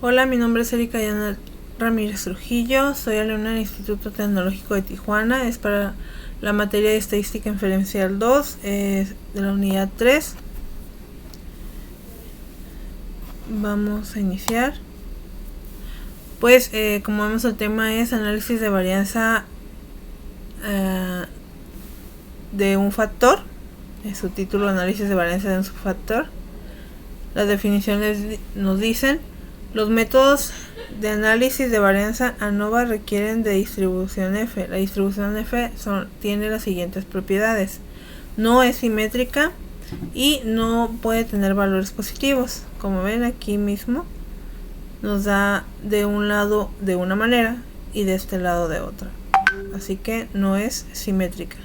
Hola, mi nombre es Erika Yana Ramírez Trujillo, soy alumna del Instituto Tecnológico de Tijuana, es para la materia de Estadística Inferencial 2 de la unidad 3. Vamos a iniciar. Pues como vemos, el tema es análisis de varianza de un factor. Es su título, análisis de varianza de un subfactor. Las definiciones nos dicen: los métodos de análisis de varianza ANOVA requieren de distribución F. La distribución F tiene las siguientes propiedades: no es simétrica y no puede tener valores positivos. Como ven, aquí mismo nos da de un lado de una manera y de este lado de otra, así que no es simétrica.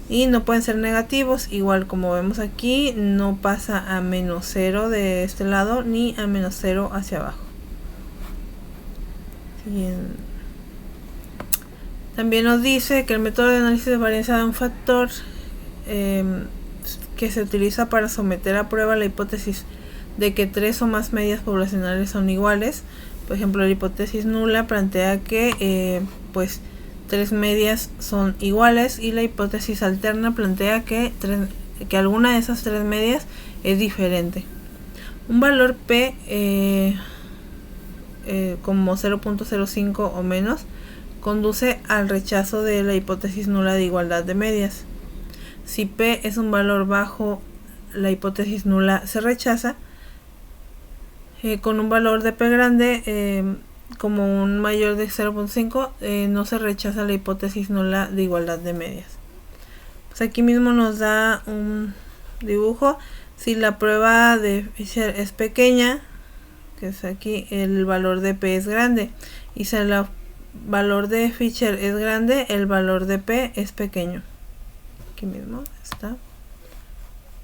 Y no pueden ser negativos, igual como vemos aquí, no pasa a menos 0 de este lado ni a menos 0 hacia abajo. Bien. También nos dice que el método de análisis de varianza de un factor que se utiliza para someter a prueba la hipótesis de que 3 o más medias poblacionales son iguales. Por ejemplo, la hipótesis nula plantea que pues 3 medias son iguales, y la hipótesis alterna plantea que alguna de esas 3 medias es diferente. Un valor P como 0.05 o menos conduce al rechazo de la hipótesis nula de igualdad de medias. Si P es un valor bajo, la hipótesis nula se rechaza. Con un valor de P grande como un mayor de 0.5 no se rechaza la hipótesis nula de igualdad de medias. Pues aquí mismo nos da un dibujo. Si la prueba de Fisher es pequeña, que es aquí, el valor de P es grande, y si el valor de Fisher es grande, el valor de P es pequeño. Aquí mismo está.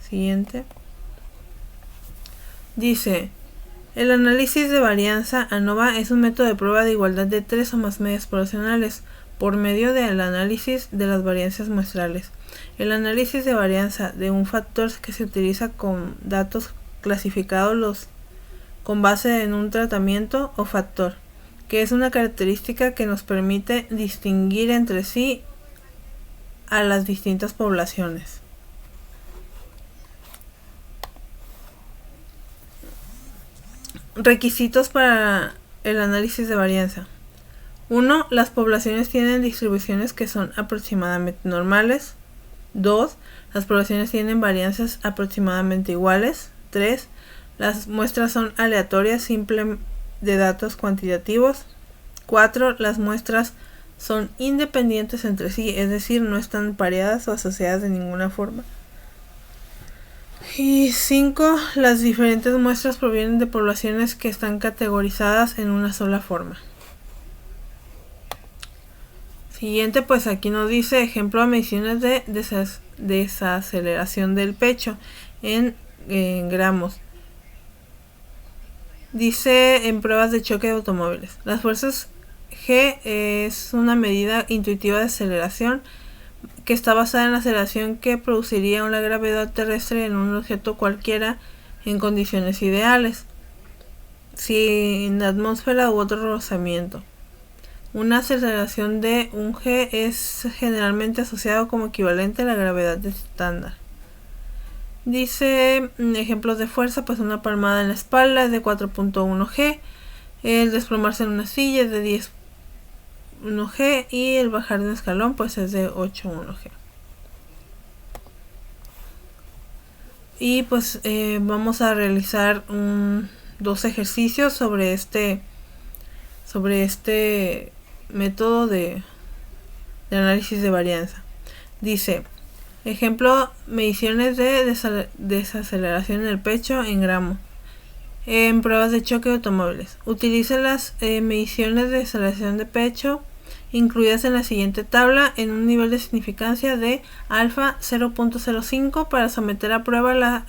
Siguiente. Dice: el análisis de varianza ANOVA es un método de prueba de igualdad de 3 o más medias poblacionales por medio del análisis de las varianzas muestrales. El análisis de varianza de un factor que se utiliza con datos clasificados con base en un tratamiento o factor, que es una característica que nos permite distinguir entre sí a las distintas poblaciones. Requisitos para el análisis de varianza. 1. Las poblaciones tienen distribuciones que son aproximadamente normales. 2. Las poblaciones tienen varianzas aproximadamente iguales. 3. Las muestras son aleatorias, simples de datos cuantitativos. 4. Las muestras son independientes entre sí, es decir, no están pareadas o asociadas de ninguna forma. Y 5. Las diferentes muestras provienen de poblaciones que están categorizadas en una sola forma. Siguiente, pues aquí nos dice ejemplo de mediciones de desaceleración del pecho en gramos. Dice en pruebas de choque de automóviles. Las fuerzas G es una medida intuitiva de aceleración que está basada en la aceleración que produciría una gravedad terrestre en un objeto cualquiera en condiciones ideales, sin atmósfera u otro rozamiento. Una aceleración de un G es generalmente asociado como equivalente a la gravedad estándar. Dice ejemplos de fuerza: pues una palmada en la espalda es de 4.1 G, el desplomarse en una silla es de 10.1 G y el bajar de un escalón pues es de 8.1 G. Y pues vamos a realizar dos ejercicios sobre este método de análisis de varianza. Dice: ejemplo, mediciones de desaceleración en el pecho en gramos en pruebas de choque de automóviles. Utilice las mediciones de desaceleración de pecho incluidas en la siguiente tabla en un nivel de significancia de alfa 0.05 para someter a prueba la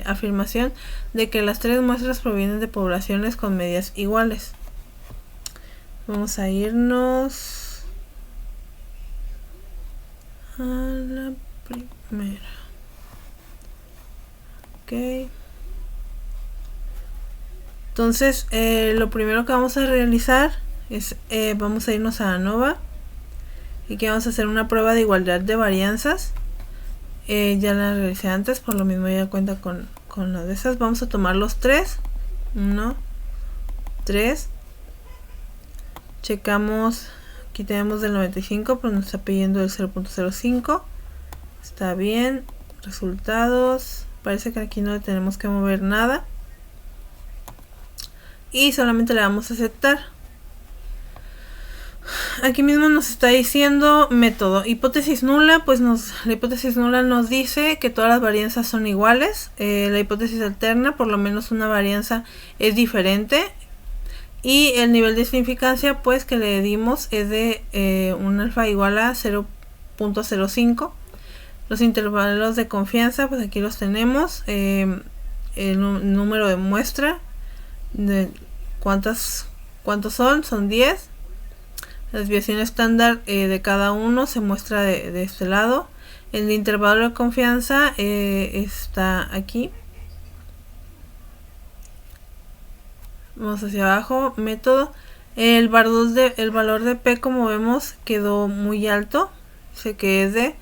afirmación de que las 3 muestras provienen de poblaciones con medias iguales. Vamos a irnos a la primera. Ok. Entonces lo primero que vamos a realizar es vamos a irnos a ANOVA y que vamos a hacer una prueba de igualdad de varianzas. Ya la realicé antes, por lo mismo ya cuenta con la de esas. Vamos a tomar los 3, 1, 3, checamos, aquí tenemos del 95 pero nos está pidiendo el 0.05, está bien. Resultados, parece que aquí no tenemos que mover nada y solamente le damos a aceptar. Aquí mismo nos está diciendo método, hipótesis nula, pues la hipótesis nula nos dice que todas las varianzas son iguales. La hipótesis alterna, por lo menos una varianza es diferente, y el nivel de significancia pues que le dimos es de un alfa igual a 0.05. Los intervalos de confianza, pues aquí los tenemos, el número de muestra, de cuántos son 10. La desviación estándar de cada uno se muestra de este lado. El intervalo de confianza está aquí. Vamos hacia abajo, método. El valor de P, como vemos, quedó muy alto. Dice que es de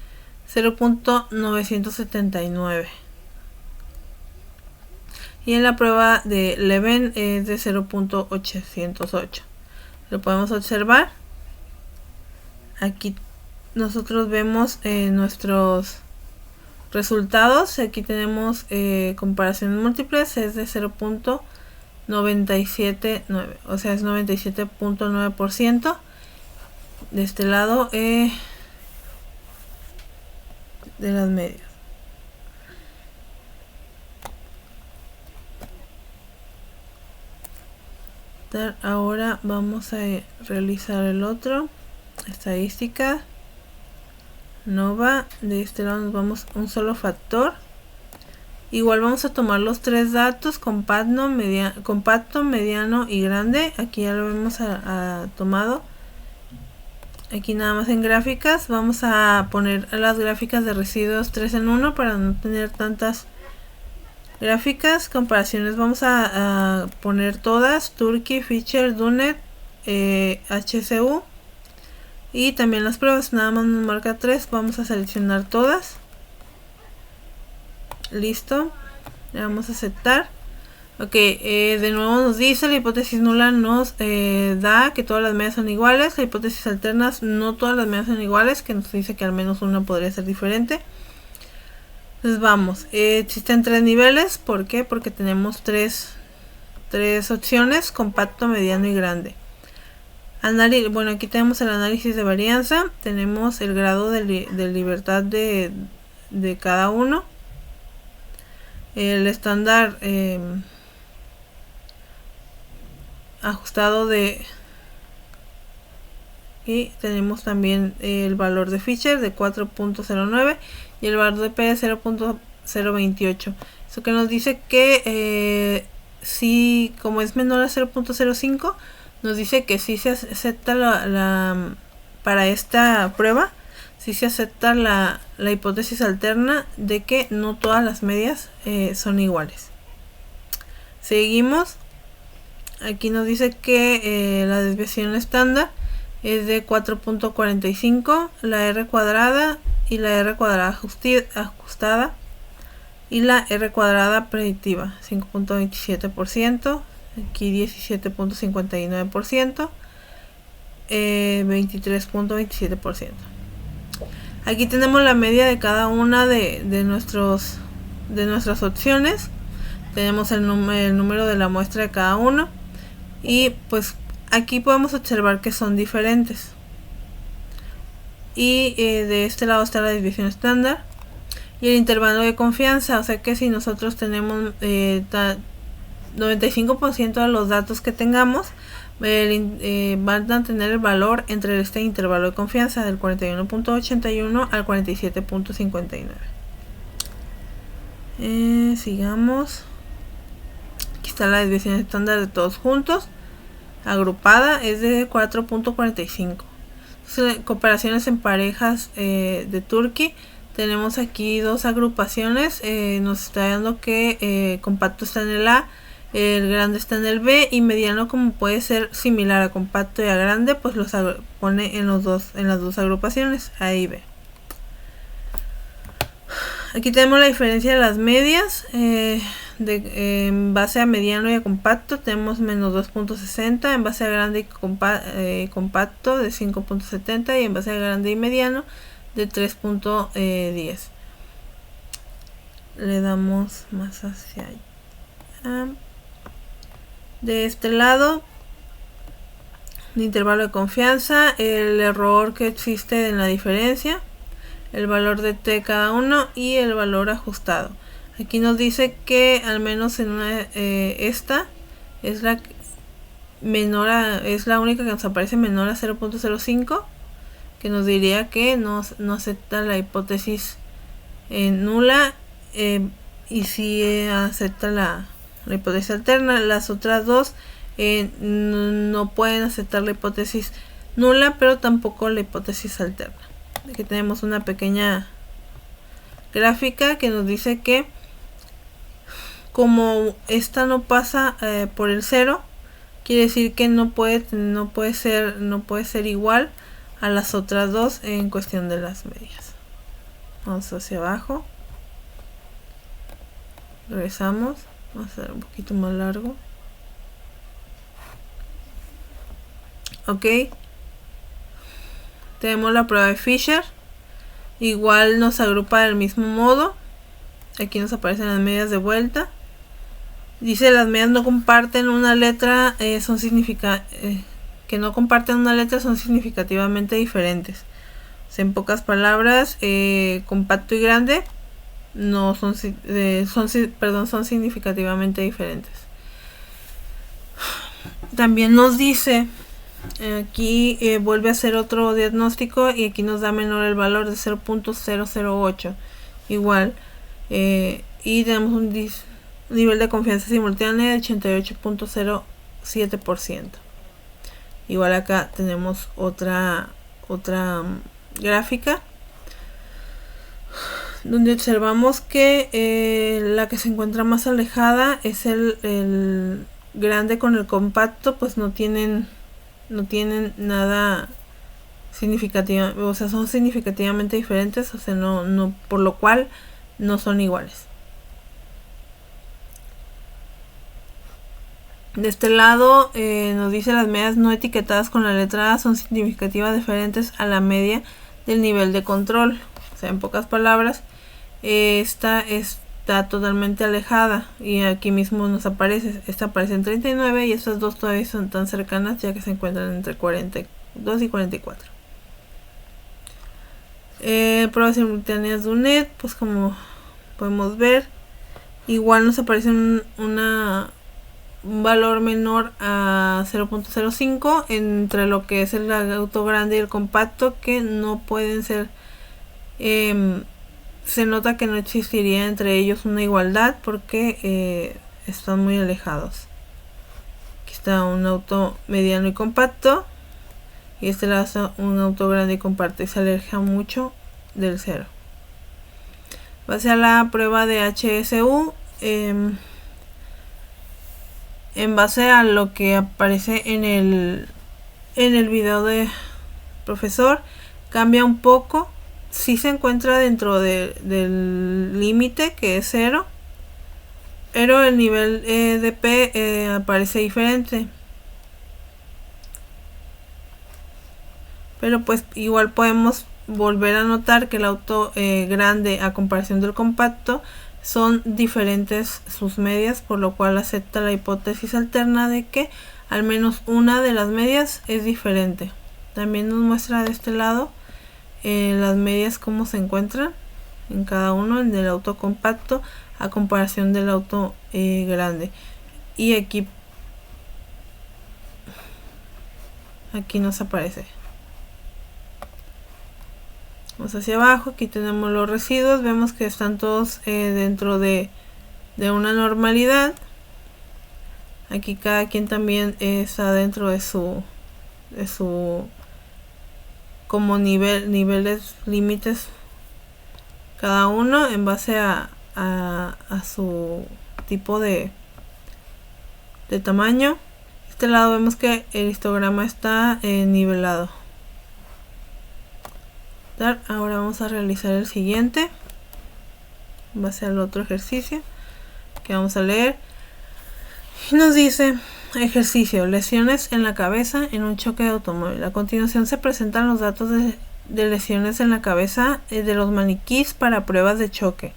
0.979. Y en la prueba de Leven es de 0.808. Lo podemos observar. Aquí nosotros vemos nuestros resultados. Aquí tenemos comparaciones múltiples, es de 0.979, o sea es 97.9%. de este lado de las medias. Ahora vamos a realizar el otro, estadística, NOVA. De este lado nos vamos un solo factor. Igual vamos a tomar los 3 datos, compacto, mediano y grande. Aquí ya lo hemos tomado. Aquí nada más en gráficas vamos a poner las gráficas de residuos 3 en 1 para no tener tantas gráficas. Comparaciones vamos a poner todas: Turkey, Fisher, Dunet, HCU, y también las pruebas. Nada más nos marca 3, vamos a seleccionar todas. Listo, le vamos a aceptar. Ok, de nuevo nos dice la hipótesis nula nos da que todas las medias son iguales. La hipótesis alternas, no todas las medias son iguales, que nos dice que al menos una podría ser diferente. Entonces vamos, existen 3 niveles. ¿Por qué? Porque tenemos tres opciones: compacto, mediano y grande. Bueno, aquí tenemos el análisis de varianza, tenemos el grado de libertad de cada uno, el estándar ajustado y tenemos también el valor de Fisher de 4.09 y el valor de P de 0.028. Eso que nos dice que si, como es menor a 0.05, nos dice que si se acepta para esta prueba, si se acepta la hipótesis alterna de que no todas las medias son iguales. Seguimos. Aquí nos dice que la desviación estándar es de 4.45, la R cuadrada y la R cuadrada ajustada y la R cuadrada predictiva 5.27%, aquí 17.59%, 23.27%. Aquí tenemos la media de cada una de nuestras opciones. Tenemos el número de la muestra de cada uno. Y pues aquí podemos observar que son diferentes. Y de este lado está la desviación estándar y el intervalo de confianza. O sea que si nosotros tenemos 95% de los datos que tengamos, van a tener el valor entre este intervalo de confianza del 41.81 al 47.59. Sigamos. Aquí está la desviación estándar de todos juntos, agrupada, es de 4.45. Comparaciones en parejas de Turkey. Tenemos aquí 2 agrupaciones. Nos está dando que compacto está en el A, el grande está en el B, y mediano, como puede ser similar a compacto y a grande, pues los pone en las dos agrupaciones, A y B. Aquí tenemos la diferencia de las medias. En base a mediano y a compacto tenemos menos 2.60, en base a grande y compacto de 5.70, y en base a grande y mediano de 3.10. Le damos más hacia allá. De este lado, de intervalo de confianza, el error que existe en la diferencia, el valor de t cada uno y el valor ajustado. Aquí nos dice que al menos en esta es la única que nos aparece menor a 0.05, que nos diría que no acepta la hipótesis nula, y si acepta la hipótesis alterna. Las otras dos no pueden aceptar la hipótesis nula, pero tampoco la hipótesis alterna. Aquí tenemos una pequeña gráfica que nos dice que como esta no pasa por el 0, quiere decir que no puede ser igual a las otras dos en cuestión de las medias. Vamos hacia abajo, regresamos, vamos a hacer un poquito más largo. Ok, tenemos la prueba de Fisher, igual nos agrupa del mismo modo. Aquí nos aparecen las medias de vuelta. Dice las medias no comparten una letra, que no comparten una letra son significativamente diferentes. O sea, en pocas palabras, compacto y grande no son significativamente diferentes. También nos dice aquí, vuelve a hacer otro diagnóstico, y aquí nos da menor el valor de 0.008 igual, y tenemos un nivel de confianza simultánea de 88.07%. igual acá tenemos otra gráfica donde observamos que la que se encuentra más alejada es el grande con el compacto, pues no tienen nada significativo, o sea, son significativamente diferentes, o sea, no, por lo cual no son iguales. De este lado nos dice las medias no etiquetadas con la letra A son significativamente diferentes a la media del nivel de control. O sea, en pocas palabras, esta está totalmente alejada, y aquí mismo nos aparece, esta aparece en 39 y estas dos todavía son tan cercanas, ya que se encuentran entre 42 y 44. Pruebas simultáneas de UNED, pues como podemos ver, igual nos aparece un valor menor a 0.05 entre lo que es el auto grande y el compacto, que no pueden ser, se nota que no existiría entre ellos una igualdad porque están muy alejados. Aquí está un auto mediano y compacto, y este lado un auto grande y compacto, y se aleja mucho del 0. Base a la prueba de HSU, en base a lo que aparece en el video de profesor, cambia un poco. Sí se encuentra dentro del límite, que es 0, pero el nivel de P aparece diferente. Pero pues igual podemos volver a notar que el auto grande, a comparación del compacto, son diferentes sus medias, por lo cual acepta la hipótesis alterna de que al menos una de las medias es diferente. También nos muestra de este lado las medias cómo se encuentran en cada uno, en el auto compacto a comparación del auto grande. Y aquí nos aparece. Vamos hacia abajo, aquí tenemos los residuos, vemos que están todos dentro de una normalidad. Aquí cada quien también está dentro de su como niveles, límites, cada uno en base a su tipo de de tamaño. Este lado vemos que el histograma está nivelado. Ahora vamos a realizar el siguiente, va a ser el otro ejercicio que vamos a leer. Y nos dice: ejercicio, lesiones en la cabeza en un choque de automóvil. A continuación se presentan los datos de lesiones en la cabeza de los maniquís para pruebas de choque.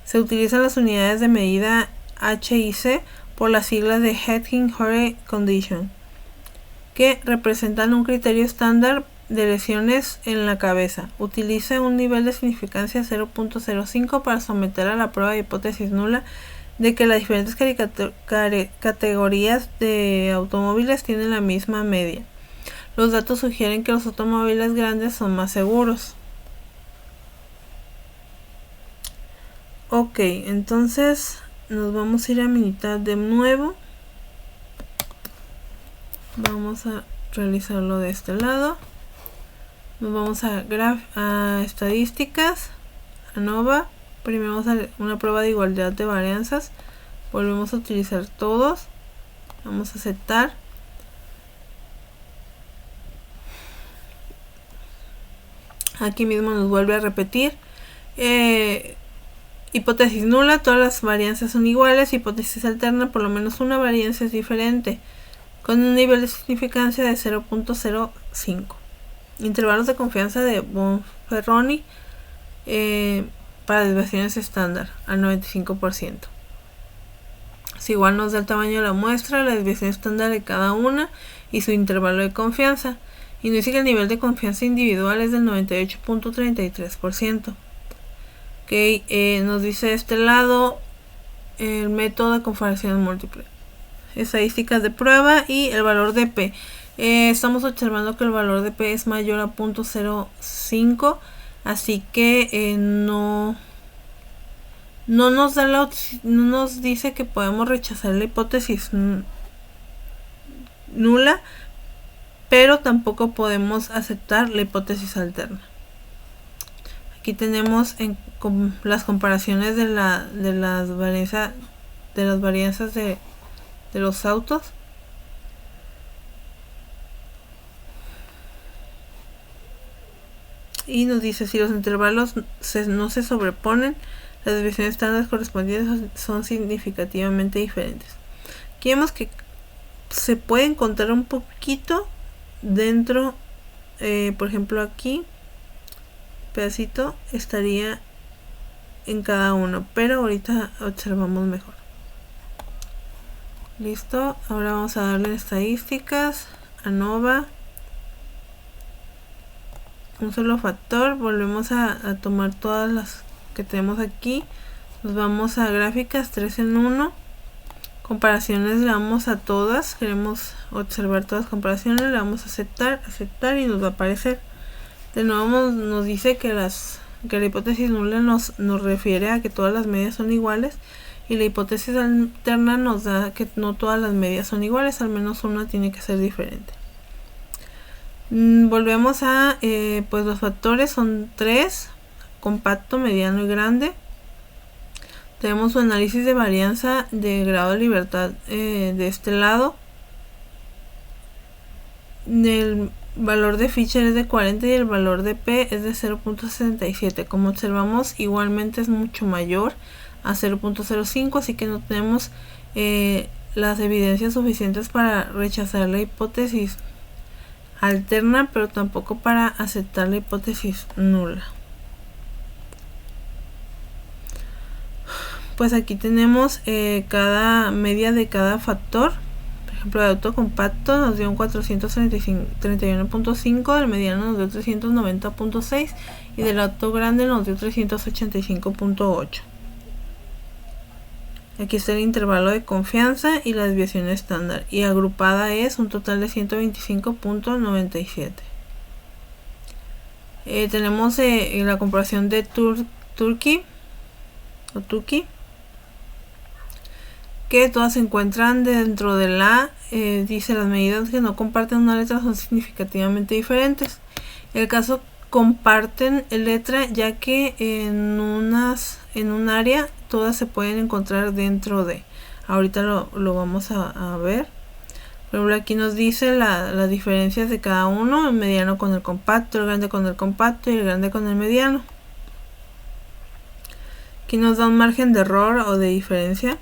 Se utilizan las unidades de medida HIC por las siglas de Head-Hip-Hore Condition, que representan un criterio estándar de lesiones en la cabeza. Utiliza un nivel de significancia 0.05 para someter a la prueba de hipótesis nula de que las diferentes categorías de automóviles tienen la misma media. Los datos sugieren que los automóviles grandes son más seguros. Ok, entonces nos vamos a ir a Minitab de nuevo. Vamos a realizarlo de este lado. Nos vamos a estadísticas, ANOVA. Primero vamos a una prueba de igualdad de varianzas. Volvemos a utilizar todos. Vamos a aceptar. Aquí mismo nos vuelve a repetir. Hipótesis nula, todas las varianzas son iguales. Hipótesis alterna, por lo menos una varianza es diferente, con un nivel de significancia de 0.05. Intervalos de confianza de Bonferroni para desviaciones estándar al 95%. Si igual nos da el tamaño de la muestra, la desviación estándar de cada una y su intervalo de confianza. Y nos dice que el nivel de confianza individual es del 98.33%. Nos dice de este lado el método de comparación múltiple, estadísticas de prueba y el valor de P. Estamos observando que el valor de P es mayor a 0.05, así que no nos dice que podemos rechazar la hipótesis nula, pero tampoco podemos aceptar la hipótesis alterna. Aquí tenemos las comparaciones de las varianzas de los autos. Y nos dice: si los intervalos no se sobreponen, las desviaciones estándar correspondientes son significativamente diferentes. Aquí vemos que se puede encontrar un poquito dentro, por ejemplo aquí, pedacito estaría en cada uno, pero ahorita observamos mejor. Listo, ahora vamos a darle estadísticas, ANOVA, un solo factor. Volvemos a tomar todas las que tenemos aquí. Nos vamos a gráficas 3 en 1. Comparaciones, le damos a todas. Queremos observar todas las comparaciones. Le damos a aceptar y nos va a aparecer. De nuevo nos dice que la hipótesis nula nos refiere a que todas las medias son iguales. Y la hipótesis alterna nos da que no todas las medias son iguales. Al menos una tiene que ser diferente. Volvemos a pues los factores son 3: compacto, mediano y grande. Tenemos su análisis de varianza de grado de libertad de este lado. El valor de Fisher es de 40 y el valor de P es de 0.67. Como observamos, igualmente es mucho mayor a 0.05, así que no tenemos las evidencias suficientes para rechazar la hipótesis alterna, pero tampoco para aceptar la hipótesis nula. Pues aquí tenemos cada media de cada factor. Por ejemplo, el auto compacto nos dio un 431.5, el mediano nos dio 390.6 y del auto grande nos dio 385.8. Aquí está el intervalo de confianza y la desviación estándar, y agrupada es un total de 125.97. Tenemos la comparación de Tukey, que todas se encuentran dentro de la dice: las medidas que no comparten una letra son significativamente diferentes. En el caso comparten letra, ya que en un área todas se pueden encontrar dentro de. Ahorita lo vamos a ver. Por ejemplo, aquí nos dice las diferencias de cada uno, el mediano con el compacto, el grande con el compacto y el grande con el mediano. Aquí nos da un margen de error o de diferencia.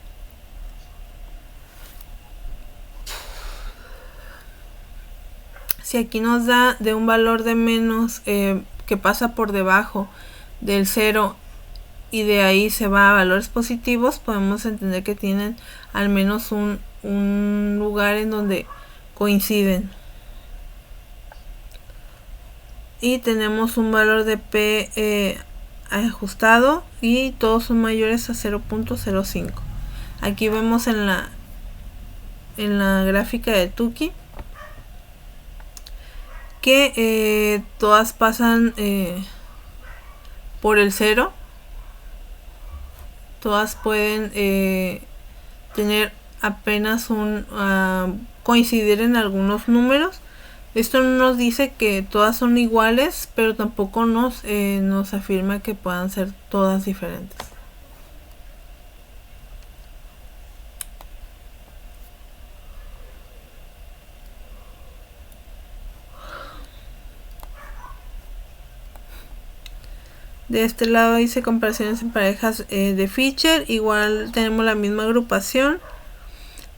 Si aquí nos da de un valor de menos que pasa por debajo del 0 y de ahí se va a valores positivos, podemos entender que tienen al menos un lugar en donde coinciden. Y tenemos un valor de P ajustado y todos son mayores a 0.05. Aquí vemos en la gráfica de Tukey que todas pasan por el 0. Todas pueden tener apenas coincidir en algunos números. Esto no nos dice que todas son iguales, pero tampoco nos afirma que puedan ser todas diferentes. De este lado dice comparaciones en parejas de Fisher. Igual tenemos la misma agrupación.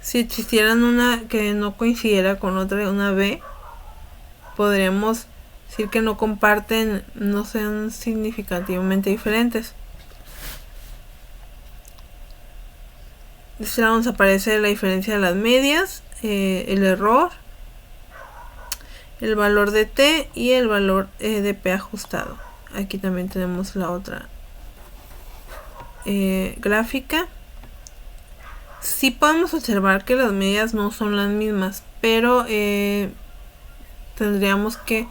Si existieran una que no coincidiera con otra, una B, podríamos decir que no comparten, no sean significativamente diferentes. De este lado nos aparece la diferencia de las medias, el error, el valor de T y el valor de P ajustado. Aquí también tenemos la otra gráfica. Sí podemos observar que las medias no son las mismas, pero tendríamos que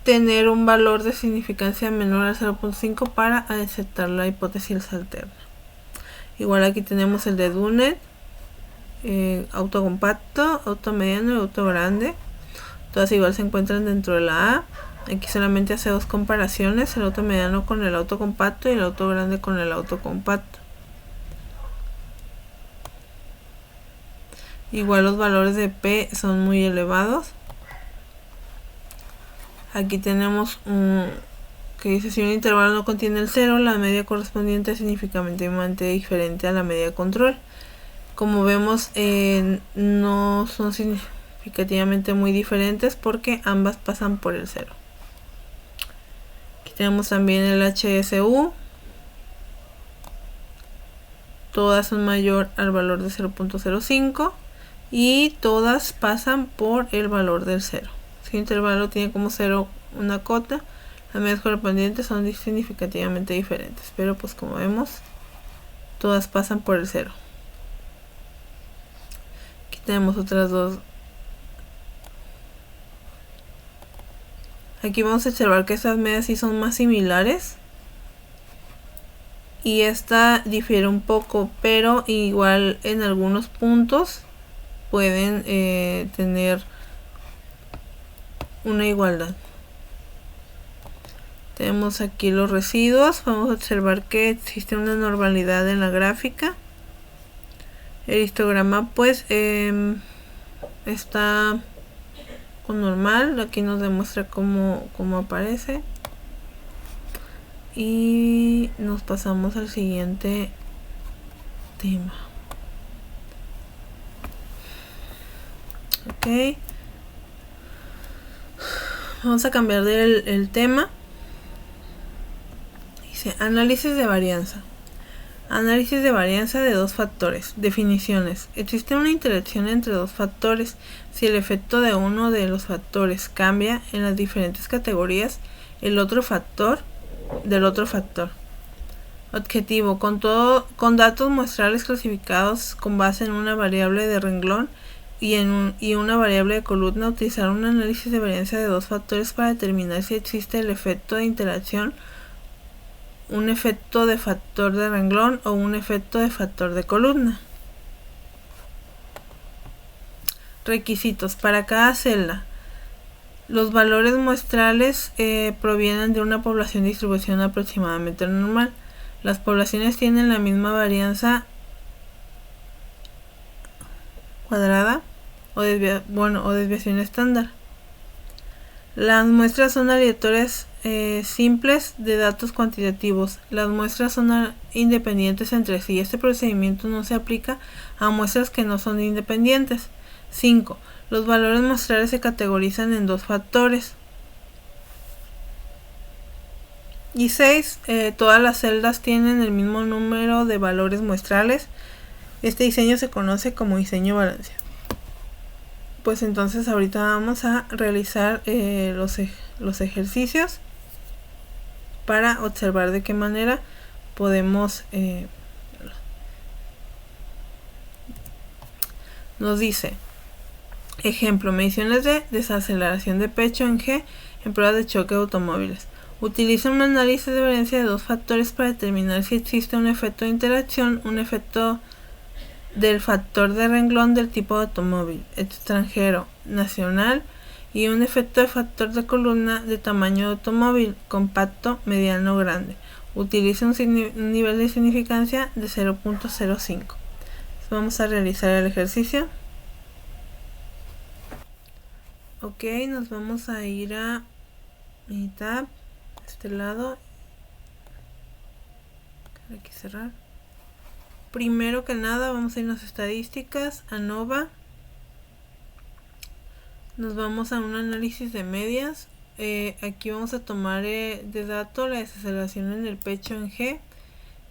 tener un valor de significancia menor a 0.5 para aceptar la hipótesis alterna. Igual aquí tenemos el de Dunet, auto compacto, auto mediano y auto grande. Todas igual se encuentran dentro de la A. Aquí solamente hace dos comparaciones, el auto mediano con el auto compacto y el auto grande con el auto compacto. Igual los valores de P son muy elevados. Aquí tenemos que dice: si un intervalo no contiene el 0, la media correspondiente es significativamente diferente a la media control. Como vemos, no son significativamente muy diferentes porque ambas pasan por el 0. Aquí tenemos también el HSU. Todas son mayor al valor de 0.05 y todas pasan por el valor del 0. Si el intervalo tiene como 0 una cota, las medias correspondientes son significativamente diferentes, pero pues como vemos, todas pasan por el 0. Aquí tenemos otras dos. Aquí vamos a observar que estas medias sí son más similares y esta difiere un poco, pero igual en algunos puntos pueden tener una igualdad. Tenemos aquí los residuos. Vamos a observar que existe una normalidad en la gráfica. El histograma pues está con normal. Aquí nos demuestra cómo aparece. Y nos pasamos al siguiente tema. Ok. Vamos a cambiar el tema. Dice análisis de varianza. Análisis de varianza de dos factores. Definiciones. Existe una interacción entre dos factores. Si el efecto de uno de los factores cambia en las diferentes categorías, el otro factor del otro factor. Objetivo. Con datos muestrales clasificados con base en una variable de renglón y una variable de columna, utilizar un análisis de varianza de dos factores para determinar si existe el efecto de interacción, un efecto de factor de renglón o un efecto de factor de columna. Requisitos. Para cada celda, los valores muestrales provienen de una población de distribución aproximadamente normal. Las poblaciones tienen la misma varianza cuadrada o desviación estándar. Las muestras son aleatorias simples de datos cuantitativos. Las muestras son independientes entre sí. Este procedimiento no se aplica a muestras que no son independientes. 5. Los valores muestrales se categorizan en dos factores. Y 6. Todas las celdas tienen el mismo número de valores muestrales. Este diseño se conoce como diseño balanceado. Pues entonces ahorita vamos a realizar los ejercicios para observar de qué manera podemos nos dice, ejemplo, mediciones de desaceleración de pecho en G en pruebas de choque de automóviles. Utiliza un análisis de variancia de dos factores para determinar si existe un efecto de interacción, un efecto del factor de renglón del tipo de automóvil, extranjero, nacional, y un efecto de factor de columna de tamaño de automóvil, compacto, mediano, grande. Utiliza un nivel de significancia de 0.05. Vamos a realizar el ejercicio. Ok, nos vamos a ir a mi tab, este lado. Aquí cerrar. Primero que nada vamos a irnos a estadísticas, a ANOVA. Nos vamos a un análisis de medias. Aquí vamos a tomar de dato la desaceleración en el pecho en G.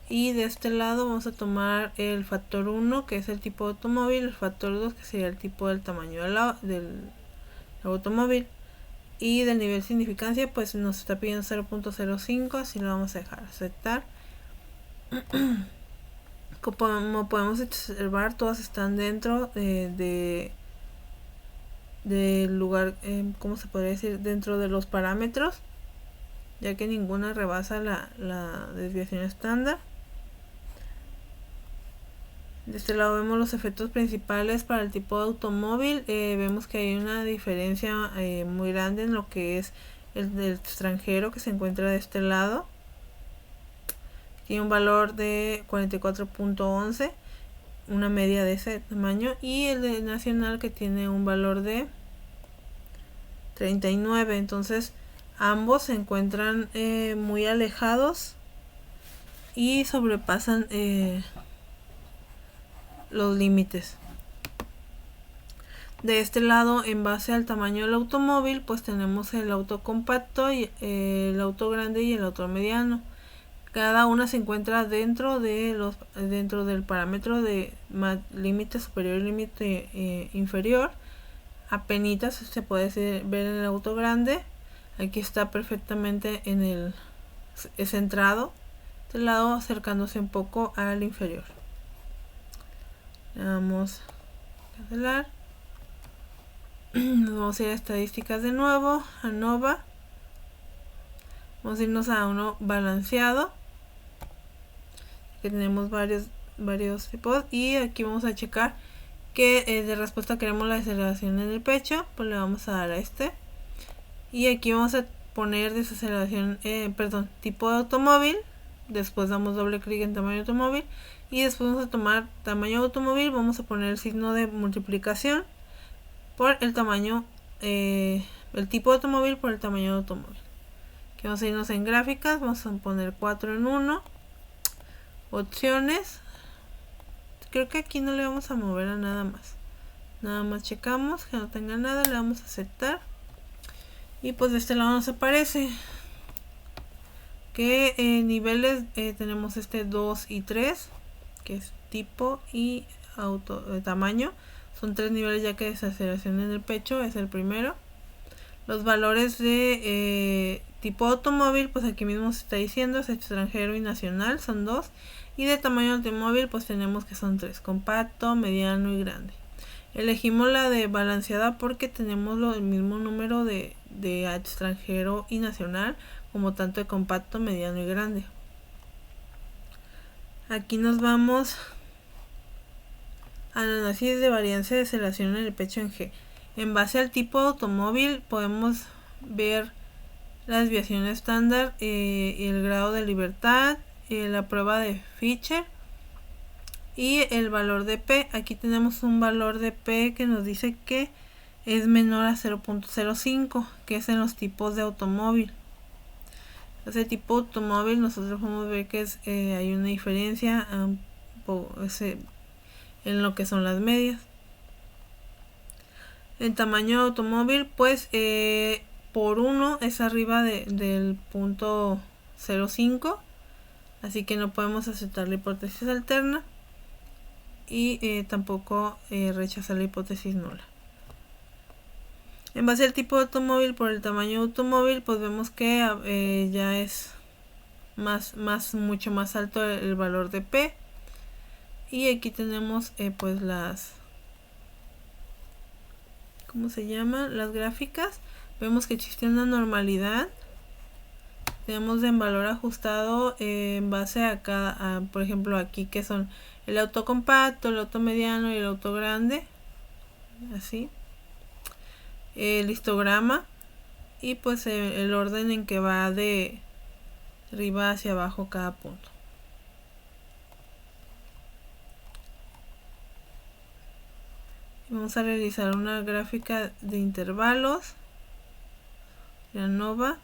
Y de este lado vamos a tomar el factor 1, que es el tipo de automóvil, el factor 2, que sería el tipo del tamaño del automóvil. Y del nivel de significancia, pues nos está pidiendo 0.05, así lo vamos a dejar aceptar. Como podemos observar, todas están dentro del lugar, ¿cómo se podría decir? Dentro de los parámetros, ya que ninguna rebasa la desviación estándar. De este lado vemos los efectos principales para el tipo de automóvil. Vemos que hay una diferencia muy grande en lo que es el del extranjero, que se encuentra de este lado. Tiene un valor de 44.11, una media de ese tamaño, y el de nacional, que tiene un valor de 39. Entonces ambos se encuentran muy alejados y sobrepasan los límites. De este lado, en base al tamaño del automóvil, pues tenemos el auto compacto, y el auto grande y el auto mediano. Cada una se encuentra dentro del parámetro de límite superior y límite inferior. Apenitas se puede ver en el auto grande. Aquí está perfectamente centrado. Este lado acercándose un poco al inferior. Le damos a cancelar. Nos vamos a ir a estadísticas de nuevo, a ANOVA. Vamos a irnos a uno balanceado, que tenemos varios tipos, y aquí vamos a checar que de respuesta queremos la desaceleración en el pecho, pues le vamos a dar a este, y aquí vamos a poner desaceleración, tipo de automóvil. Después damos doble clic en tamaño de automóvil, y después vamos a tomar tamaño de automóvil, vamos a poner el signo de multiplicación por el tamaño, el tipo de automóvil por el tamaño de automóvil. Aquí vamos a irnos en gráficas, vamos a poner 4 en 1, opciones. Creo que aquí no le vamos a mover a nada más checamos que no tenga nada, le damos a aceptar, y pues de este lado nos aparece que niveles tenemos este 2 y 3, que es tipo y tamaño. Son 3 niveles, ya que desaceleración en el pecho es el primero. Los valores de tipo automóvil, pues aquí mismo se está diciendo, es extranjero y nacional, son 2. Y de tamaño automóvil, pues tenemos que son 3, compacto, mediano y grande. Elegimos la de balanceada porque tenemos el mismo número de extranjero y nacional, como tanto de compacto, mediano y grande. Aquí nos vamos al análisis de variancia de aceleración en el pecho en G. En base al tipo de automóvil podemos ver la desviación estándar, el grado de libertad, la prueba de Fischer, y el valor de P. Aquí tenemos un valor de P que nos dice que es menor a 0.05, que es en los tipos de automóvil. Ese tipo de automóvil nosotros podemos ver que hay una diferencia en lo que son las medias. El tamaño de automóvil, pues por 1 es arriba del punto 0.5, así que no podemos aceptar la hipótesis alterna y tampoco rechazar la hipótesis nula. En base al tipo de automóvil, por el tamaño de automóvil, pues vemos que ya es mucho más alto el valor de P. Y aquí tenemos pues ¿cómo se llama? Las gráficas. Vemos que existe una normalidad. Tenemos en valor ajustado en base a por ejemplo, aquí que son el auto compacto, el auto mediano y el auto grande. Así. El histograma y pues el orden en que va de arriba hacia abajo cada punto. Vamos a realizar una gráfica de intervalos. La ANOVA,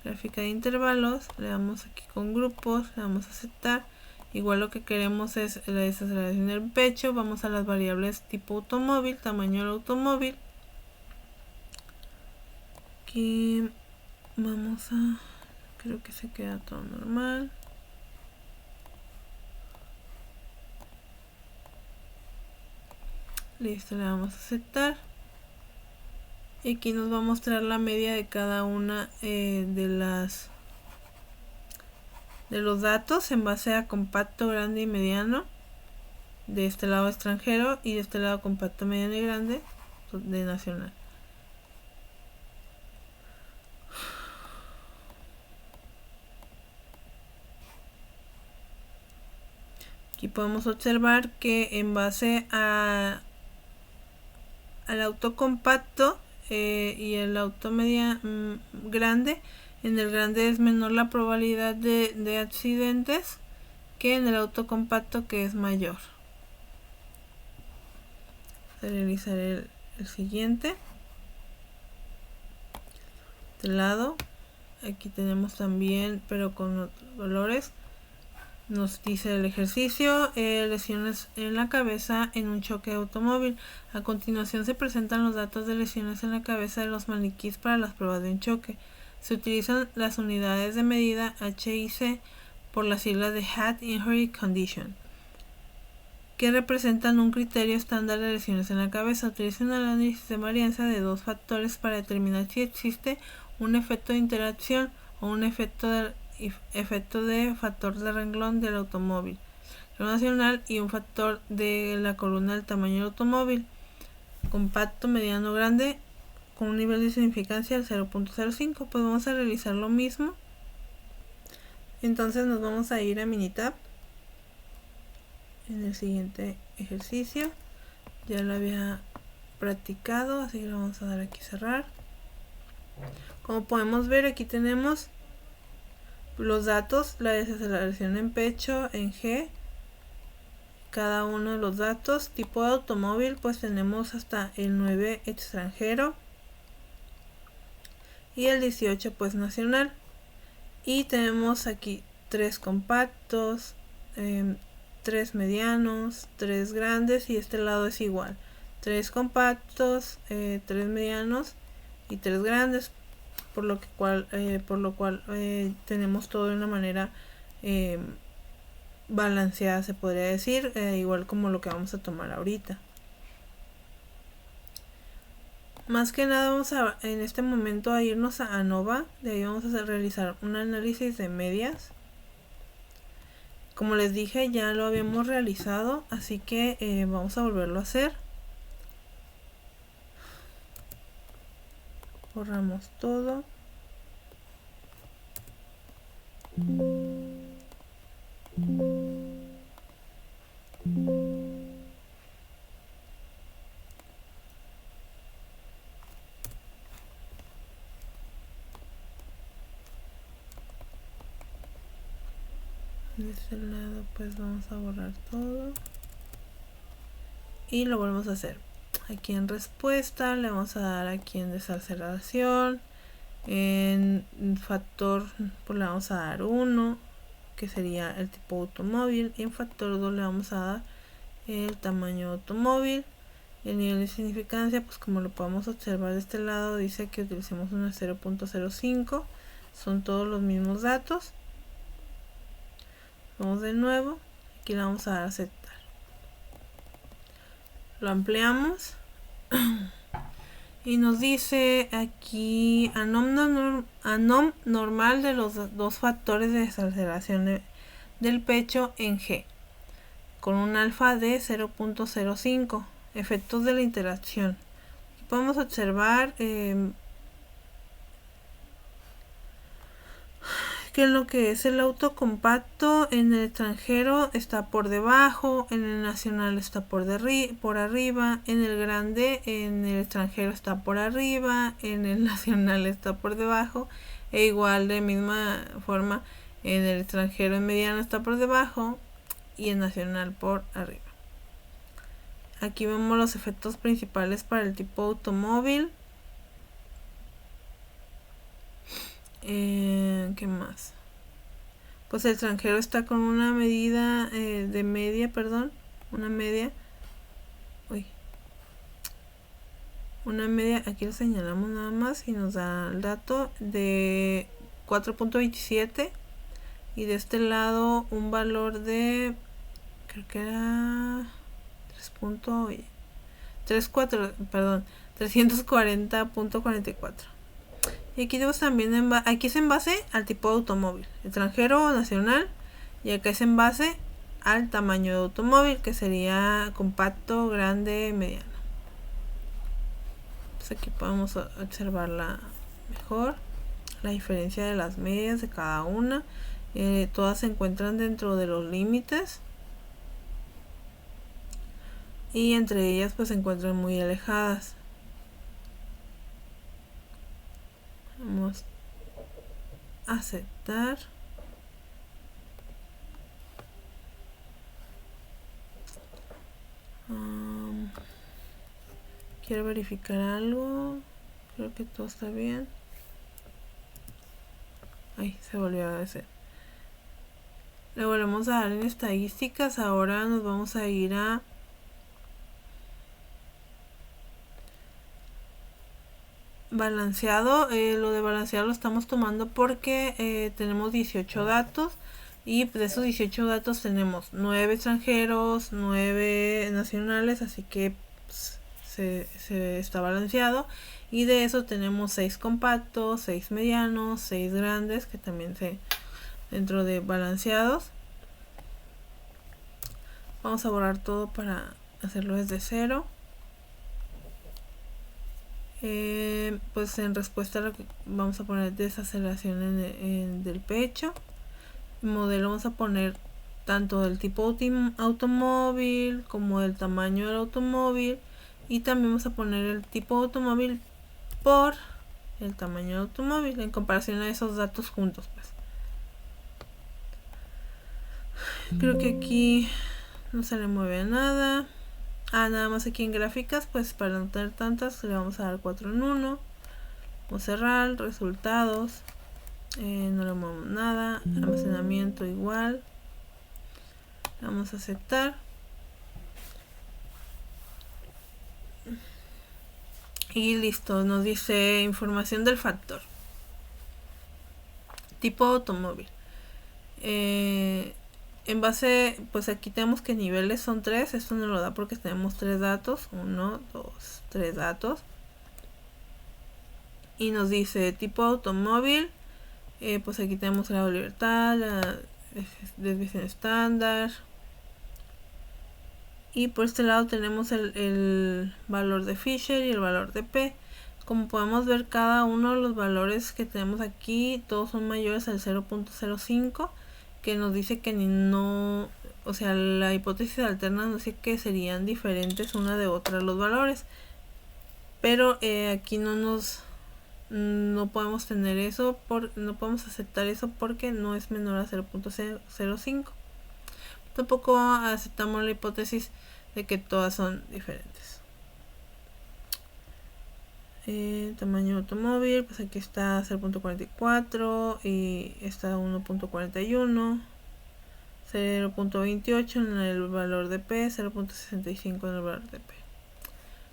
gráfica de intervalos, le damos aquí con grupos, le damos a aceptar. Igual lo que queremos es la desaceleración del pecho. Vamos a las variables tipo automóvil, tamaño del automóvil. Aquí vamos a, creo que se queda todo normal. Listo, le damos a aceptar. Y aquí nos va a mostrar la media de cada una de los datos en base a compacto, grande y mediano. De este lado extranjero y de este lado compacto, mediano y grande de nacional. Aquí podemos observar que en base al auto compacto y el auto grande, en el grande es menor la probabilidad de accidentes que en el auto compacto, que es mayor. Vamos a realizar el siguiente. De este lado, aquí tenemos también, pero con otros colores. Nos dice el ejercicio, lesiones en la cabeza en un choque de automóvil. A continuación se presentan los datos de lesiones en la cabeza de los maniquíes para las pruebas de un choque. Se utilizan las unidades de medida H y C por las siglas de Head Injury Condition, que representan un criterio estándar de lesiones en la cabeza. Utiliza un análisis de varianza de dos factores para determinar si existe un efecto de interacción o un efecto de factor de renglón del automóvil nacional y un factor de la columna del tamaño del automóvil compacto, mediano, grande, con un nivel de significancia del 0.05. Pues vamos a realizar lo mismo. Entonces nos vamos a ir a Minitab en el siguiente ejercicio. Ya lo había practicado, así que lo vamos a dar aquí cerrar. Como podemos ver, aquí tenemos los datos, la desaceleración en pecho, en G, cada uno de los datos. Tipo de automóvil, pues tenemos hasta el 9 extranjero y el 18 pues nacional. Y tenemos aquí 3 compactos, 3 medianos, 3 grandes, y este lado es igual, 3 compactos, 3 medianos y 3 grandes, por lo cual tenemos todo de una manera balanceada, se podría decir, igual como lo que vamos a tomar ahorita. Más que nada vamos en este momento a irnos a ANOVA. De ahí vamos a realizar un análisis de medias. Como les dije, ya lo habíamos realizado, así que vamos a volverlo a hacer. Borramos todo. De este lado pues vamos a borrar todo y lo volvemos a hacer. Aquí en respuesta le vamos a dar aquí en desaceleración, en factor pues le vamos a dar 1, que sería el tipo automóvil, y en factor 2 le vamos a dar el tamaño automóvil. El nivel de significancia, pues como lo podemos observar de este lado, dice que utilicemos una 0.05, son todos los mismos datos. Vamos de nuevo, aquí le vamos a dar a aceptar, lo ampliamos y nos dice aquí anom normal de los dos factores de desaceleración del pecho en G con un alfa de 0.05. Efectos de la interacción. Aquí podemos observar que en lo que es el auto compacto en el extranjero está por debajo, en el nacional está por arriba, en el grande en el extranjero está por arriba, en el nacional está por debajo, e igual de misma forma en el extranjero en mediano está por debajo y en nacional por arriba. Aquí vemos los efectos principales para el tipo automóvil. ¿Qué más? Pues el extranjero está con una medida una media, aquí lo señalamos nada más y nos da el dato de 4.27, y de este lado un valor de, creo que era 340.44. Y aquí tenemos también, aquí es en base al tipo de automóvil, extranjero o nacional, y acá es en base al tamaño de automóvil, que sería compacto, grande, mediano. Entonces aquí podemos observarla mejor, la diferencia de las medias de cada una. Todas se encuentran dentro de los límites, y entre ellas pues se encuentran muy alejadas. Vamos a aceptar. Quiero verificar algo. Creo que todo está bien. Ahí se volvió a hacer. Le volvemos a dar en estadísticas. Ahora nos vamos a ir a balanceado. Lo de balanceado lo estamos tomando porque tenemos 18 datos, y de esos 18 datos tenemos 9 extranjeros, 9 nacionales, así que pues, se está balanceado. Y de eso tenemos 6 compactos, 6 medianos, 6 grandes, que también se dentro de balanceados. Vamos a borrar todo para hacerlo desde cero. Pues en respuesta a lo que vamos a poner desaceleración del pecho. El modelo vamos a poner tanto del tipo automóvil como del tamaño del automóvil, y también vamos a poner el tipo automóvil por el tamaño del automóvil en comparación a esos datos juntos, pues. Creo que aquí no se le mueve nada. Nada más aquí en gráficas, pues para no tener tantas le vamos a dar 4 en 1. Vamos a cerrar resultados, no le movemos nada. Almacenamiento igual, vamos a aceptar y listo. Nos dice información del factor, tipo automóvil. En base, pues aquí tenemos que niveles son 3. Esto nos lo da porque tenemos 3 datos, 1, 2, 3 datos, y nos dice tipo automóvil. Pues aquí tenemos grado de libertad, la desviación estándar, y por este lado tenemos el valor de Fisher y el valor de P. Como podemos ver, cada uno de los valores que tenemos aquí todos son mayores al 0.05, que nos dice que no, o sea, la hipótesis alterna nos dice que serían diferentes una de otra los valores, pero aquí no nos no podemos tener eso, no podemos aceptar eso porque no es menor a 0.05. Tampoco aceptamos la hipótesis de que todas son diferentes. Tamaño automóvil, pues aquí está 0.44 y está 1.41, 0.28 en el valor de P, 0.65 en el valor de P.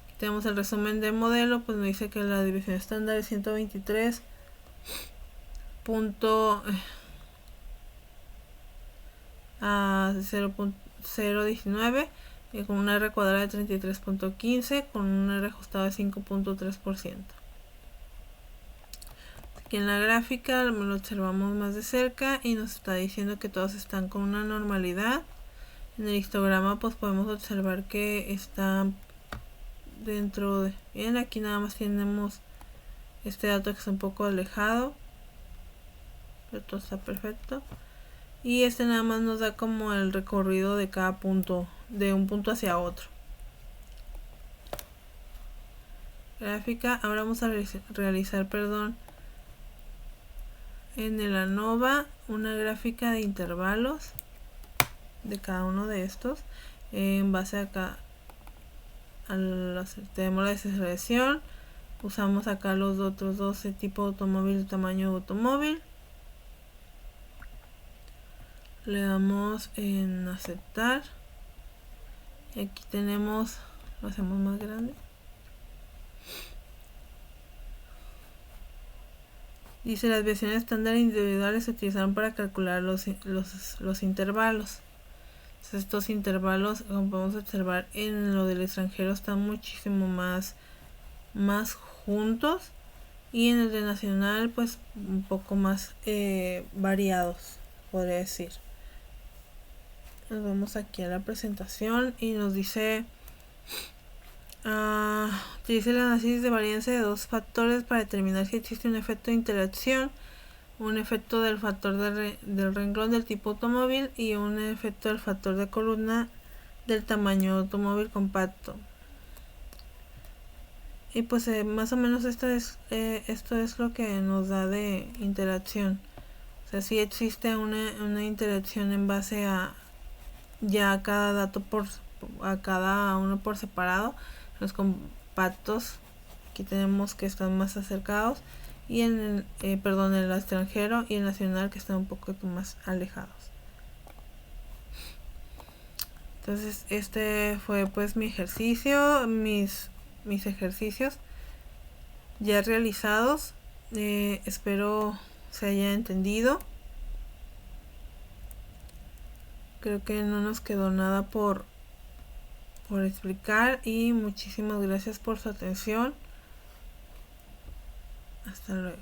Aquí tenemos el resumen de modelo, pues me dice que la división estándar es 123.019 con una R cuadrada de 33.15 con un R ajustado de 5.3%. Aquí en la gráfica lo observamos más de cerca y nos está diciendo que todos están con una normalidad. En el histograma pues podemos observar que están dentro de... Bien, aquí nada más tenemos este dato que es un poco alejado, pero todo está perfecto. Y este nada más nos da como el recorrido de cada punto, de un punto hacia otro. Gráfica, ahora vamos a realizar, en el ANOVA una gráfica de intervalos de cada uno de estos en base acá tenemos la desaceleración, usamos acá los otros 12 tipo de automóvil, tamaño de automóvil, le damos en aceptar y aquí tenemos, lo hacemos más grande, dice las desviaciones estándar individuales se utilizaron para calcular los intervalos. Entonces, estos intervalos, como podemos observar en lo del extranjero, están muchísimo más juntos, y en el de nacional pues un poco más variados, podría decir. Nos vamos aquí a la presentación y nos dice utilice el análisis de varianza de dos factores para determinar si existe un efecto de interacción, un efecto del factor del renglón del tipo automóvil y un efecto del factor de columna del tamaño automóvil compacto. Y pues más o menos esto es lo que nos da de interacción. O sea, si existe una interacción en base a ya cada dato a cada uno por separado. Los compactos aquí tenemos que están más acercados, y en el extranjero y el nacional que están un poco más alejados. Entonces este fue pues mi ejercicio, mis ejercicios ya realizados. Espero se haya entendido. Creo que no nos quedó nada por explicar, y muchísimas gracias por su atención. Hasta luego.